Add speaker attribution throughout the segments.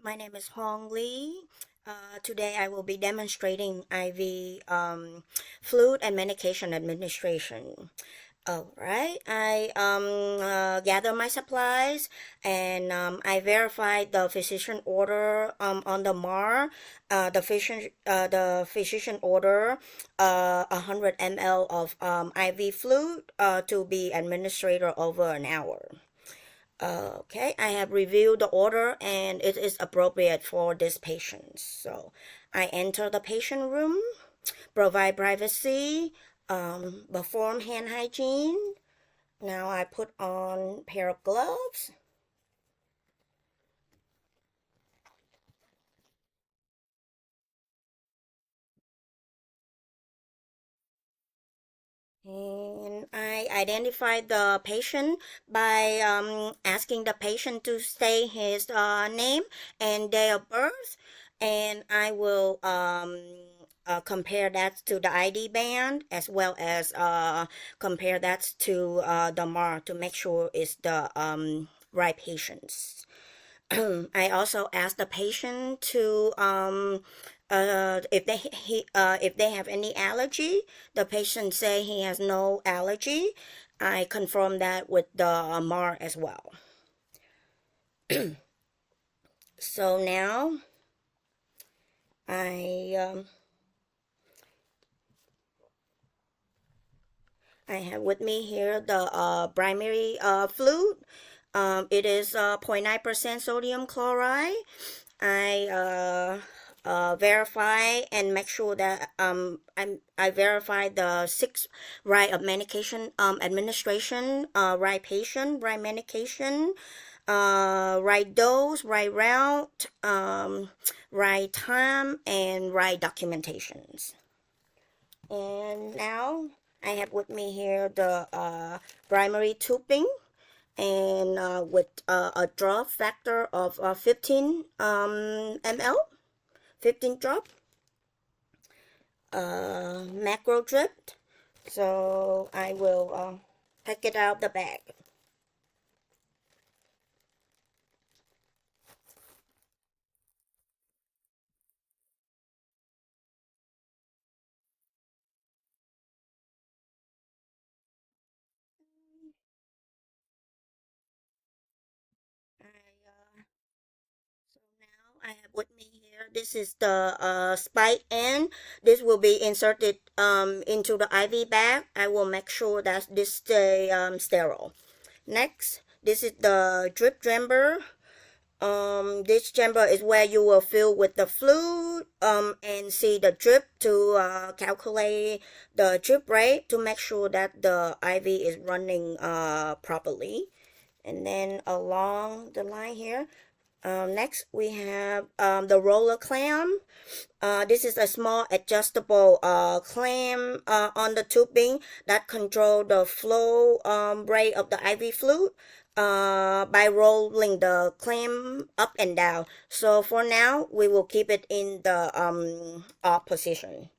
Speaker 1: My name is Hong Lee. Today I will be demonstrating IV fluid and medication administration. All right, I gather my supplies and I verified the physician order on the MAR. The physician order 100 ml of IV fluid to be administered over an hour. Okay, I have reviewed the order and it is appropriate for this patient. So I enter the patient room, provide privacy, perform hand hygiene. Now I put on pair of gloves. And I identify the patient by asking the patient to say his name and date of birth, and I will compare that to the ID band as well as compare that to the MAR to make sure it's the right patients. I also ask the patient to if they have any allergy. The patient say he has no allergy. I confirm that with the MAR as well. So now I um, I have with me here the primary fluid. It is 0.9% sodium chloride. I verify and make sure that I verify the 6 right of medication administration, right patient, right medication, right dose, right route, right time, and right documentations. And now I have with me here the primary tubing and with a drop factor of 15 ml, 15 drop, macro drip. So I will take it out the bag. I So now I have with me here, this is the spike end. This will be inserted into the IV bag. I will make sure that this stay sterile. Next, this is the drip chamber. This chamber is where you will fill with the fluid and see the drip to calculate the drip rate to make sure that the IV is running properly. And then along the line here, next, we have the roller clamp. This is a small adjustable clamp on the tubing that control the flow rate of the IV fluid by rolling the clamp up and down. So for now, we will keep it in the off position.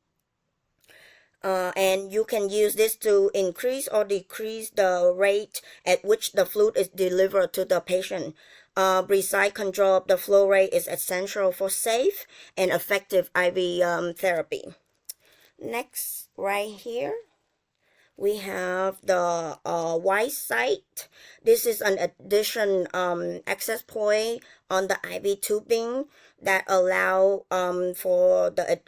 Speaker 1: And you can use this to increase or decrease the rate at which the fluid is delivered to the patient. Precise control of the flow rate is essential for safe and effective IV therapy. Next, right here, we have the white site. This is an addition access point on the IV tubing that allow for the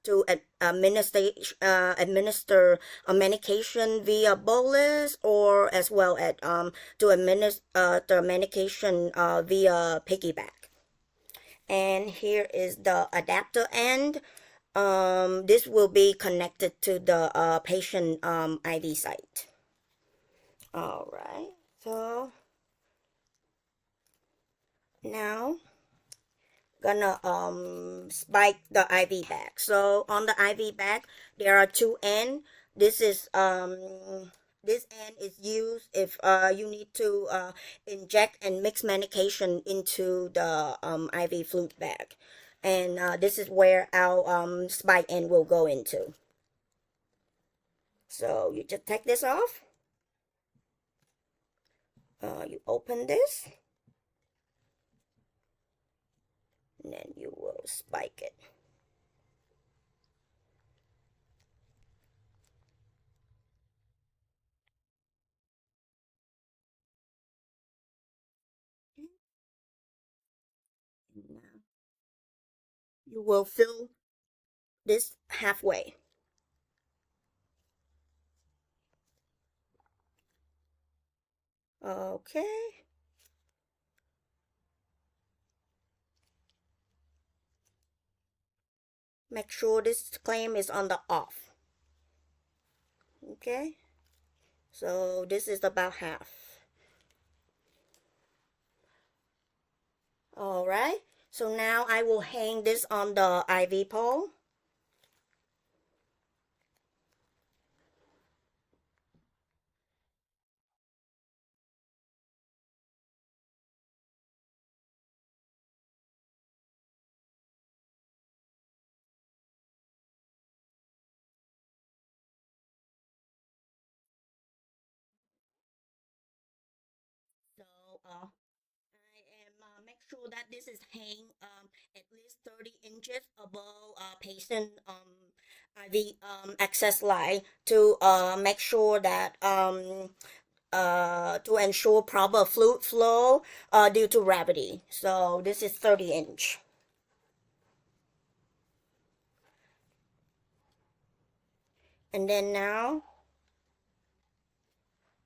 Speaker 1: to administer a medication via bolus or as well as to administer the medication via piggyback. And here is the adapter end. This will be connected to the patient IV site. All right, so now gonna spike the IV bag. So on the IV bag, there are two ends. This end is used if you need to inject and mix medication into the IV fluid bag, and this is where our spike end will go into. So you just take this off. You open this. and then you will spike it. And now you will fill this halfway. Okay. Make sure this claim is on the off. Okay. So this is about half. All right. So now I will hang this on the ivy pole. So I am make sure that this is hang at least 30 inches above patient IV access line to make sure that to ensure proper fluid flow due to gravity. So this is 30-inch. And then now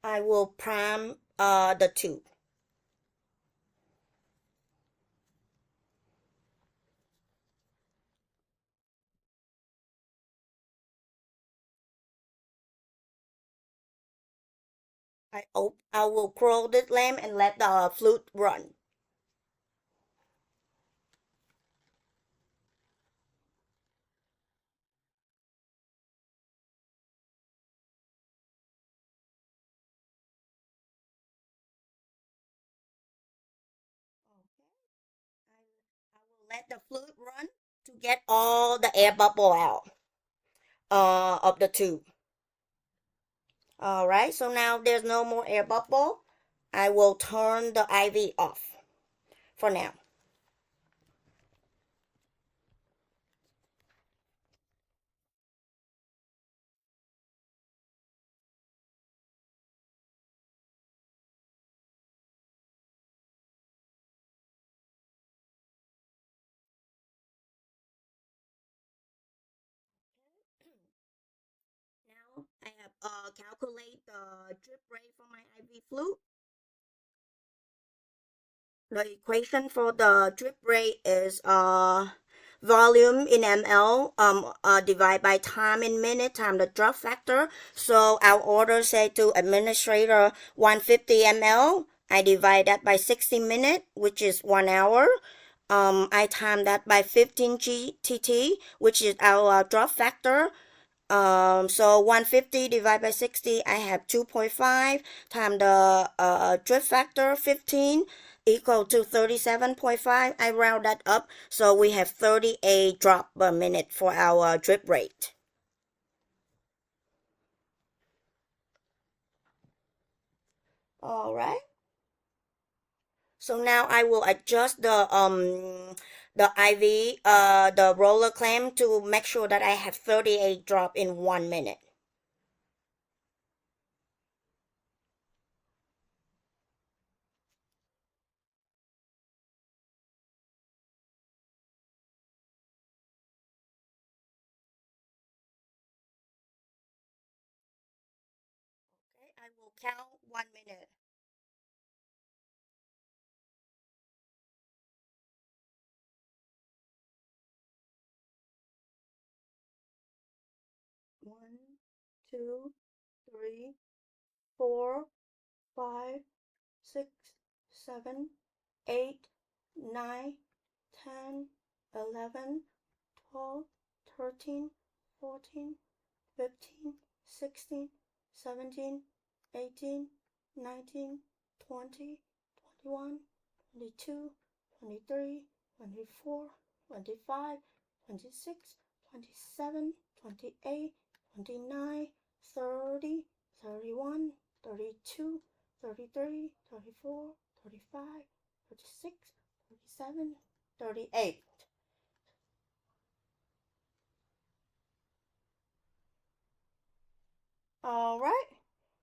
Speaker 1: I will prime the tube. I will close the lamp and let the fluid run. Okay. I will let the fluid run to get all the air bubble out of the tube. All right, so now there's no more air bubble. I will turn the IV off for now. Now I have calculate the drip rate for my IV fluid. The equation for the drip rate is volume in ml divided by time in minute time the drop factor. So our order say to administrator 150 ml. I divide that by 60 minutes, which is 1 hour. I time that by 15 GTT, which is our drop factor. So 150 divided by 60, I have 2.5 times the drift factor 15 equal to 37.5. I round that up, so we have 38 drop per minute for our drip rate. All right. So now I will adjust the IV the roller clamp to make sure that I have 38 drop in 1 minute. Okay, I will count 1 minute. 1, 2, 3, 4, 5, 6, 7, 8, 9, 10, 11, 12, 13, 14, 15, 16, 17, 18, 19, 20, 21, 22, 23, 24, 25, 26, 27, 28, 29, 30, 31, 32, 33, 34, 35, 36, 37, 38. All right.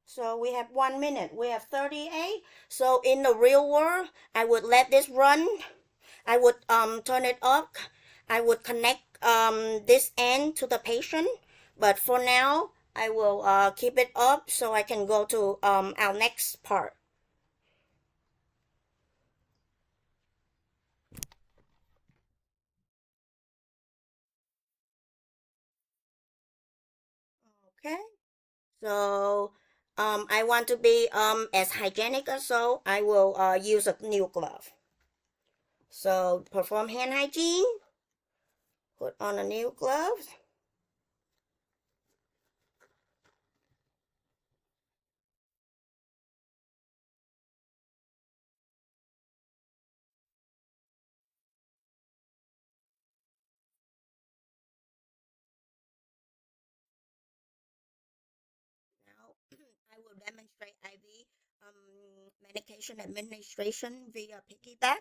Speaker 1: So we have 1 minute. We have 38. So in the real world, I would let this run. I would turn it up. I would connect this end to the patient. But for now, I will keep it up so I can go to our next part. Okay. So I want to be as hygienic as so I will use a new glove. So perform hand hygiene. Put on a new glove. Now I will demonstrate IV medication administration via piggyback.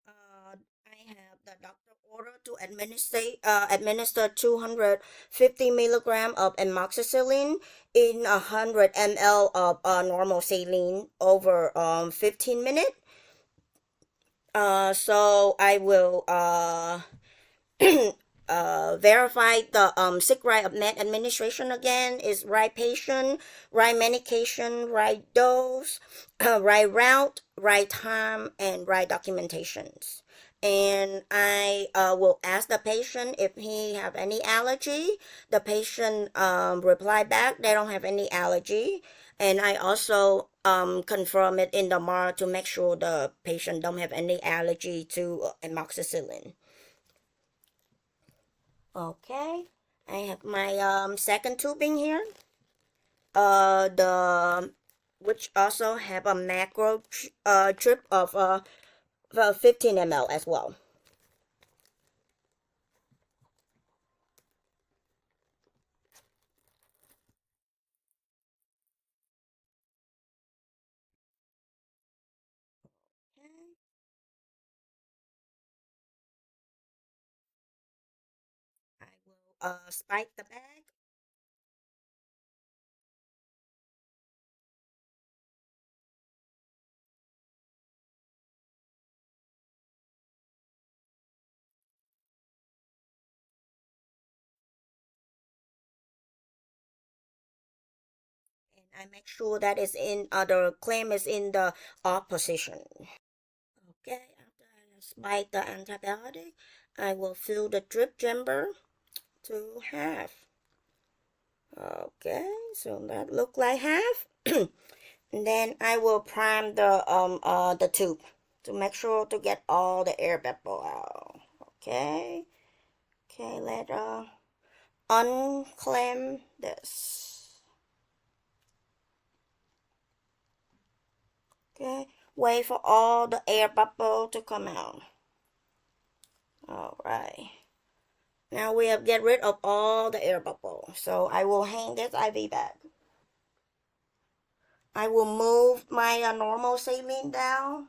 Speaker 1: I have the doctor order to administer 250 milligram of amoxicillin in 100 ml of normal saline over 15 minutes. So I will verify the sick right of med administration again is right patient, right medication, right dose, right route, right time, and right documentations. And I will ask the patient if he have any allergy. The patient reply back they don't have any allergy, and I also confirm it in the MAR to make sure the patient don't have any allergy to amoxicillin. Okay, I have my second tubing here. The which also have a macro drip of 15 ml as well. Okay, I will spike the bag, and I make sure that is in the claim is in the off position. Okay, after I spike the antibiotic, I will fill the drip chamber to half. Okay, so that look like half. And then I will prime the tube to make sure to get all the air bubble out. Okay. Okay, let unclamp this. Okay. Wait for all the air bubble to come out. Alright. Now we have get rid of all the air bubble. So I will hang this IV bag. I will move my normal saline down.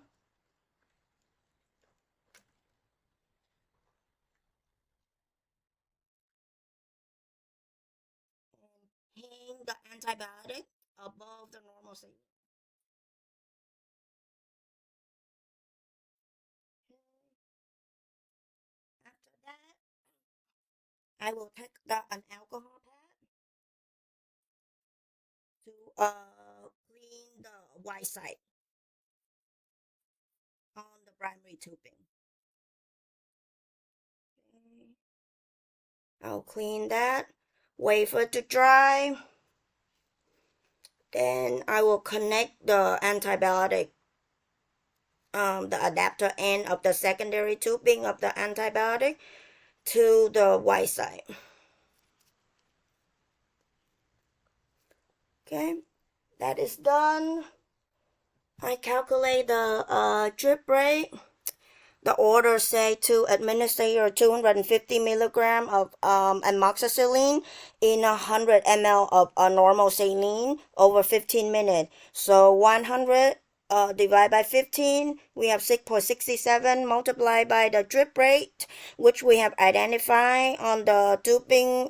Speaker 1: And hang the antibiotic above the normal saline. After that, I will take an alcohol pad to clean the white side on the primary tubing. Okay. I'll clean that, wait for it to dry. Then I will connect the antibiotic, the adapter end of the secondary tubing of the antibiotic to the white side. Okay, that is done. I calculate the drip rate. The order say to administer your 250 milligram of amoxicillin in 100 ml of normal saline over 15 minutes. So 100 divided by 15, we have 6.67 multiplied by the drip rate, which we have identified on the tubing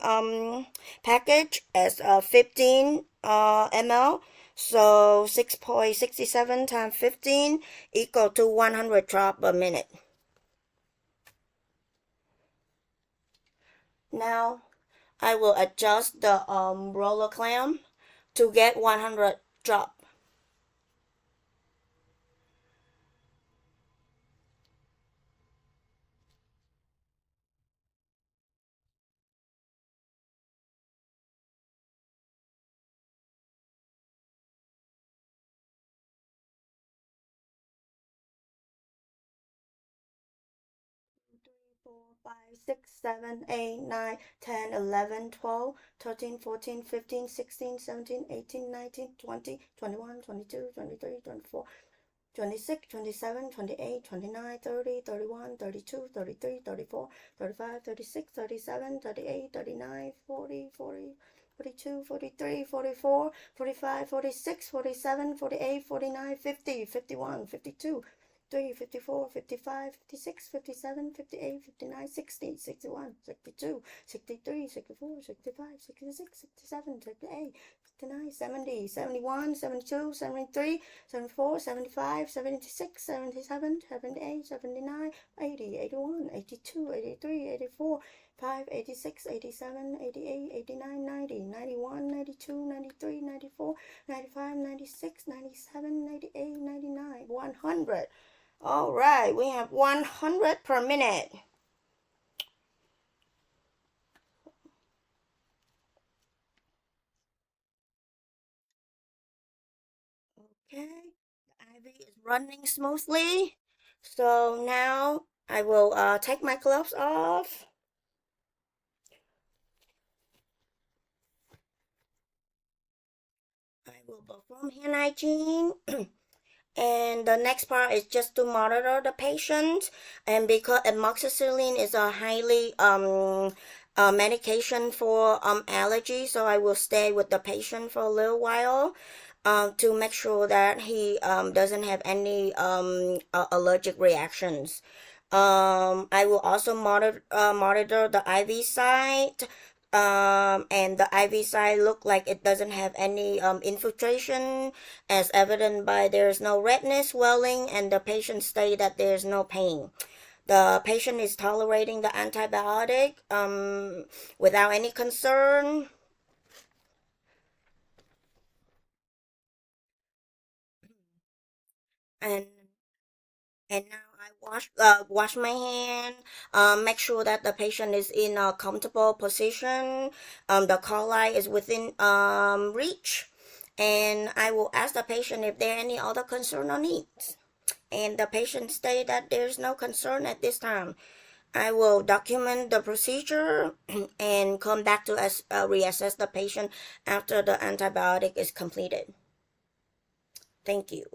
Speaker 1: package as 15 ml. So 6.67 times 15 equal to 100 drop per minute. Now I will adjust the roller clamp to get 100 drop. Three, 26, 27, 28, 29, 30, 31, 32, 33, 34, 35, 36, 37, 38, 39, 40, 40, 42, 43, 44, 45, 46, 47, 48, 49, 50, 51, 52, 54, 55, 56, 57, 58, 59, 60, 61, 62, 63, 64, 65, 66, 67, 68, 69, 70, 71, 72, 73, 74, 75, 76, 77, 78, 79, 80, 81, 82, 83, 84, 5, 86, 87, 88, 89, 90, 91, 92, 93, 94, 95, 96, 97, 98, 99, 100. All right, we have 100 per minute. Okay, the IV is running smoothly. So now I will take my gloves off. I will perform hand hygiene. And the next part is just to monitor the patient. And because amoxicillin is a highly medication for allergy, so I will stay with the patient for a little while to make sure that he doesn't have any allergic reactions. I will also monitor the IV site. And the IV side look like it doesn't have any infiltration, as evident by there's no redness, swelling, and the patient state that there's no pain. The patient is tolerating the antibiotic without any concern. And now I wash my hand. Make sure that the patient is in a comfortable position. The collar is within reach, and I will ask the patient if there are any other concern or needs. And the patient state that there's no concern at this time. I will document the procedure and come back to reassess the patient after the antibiotic is completed. Thank you.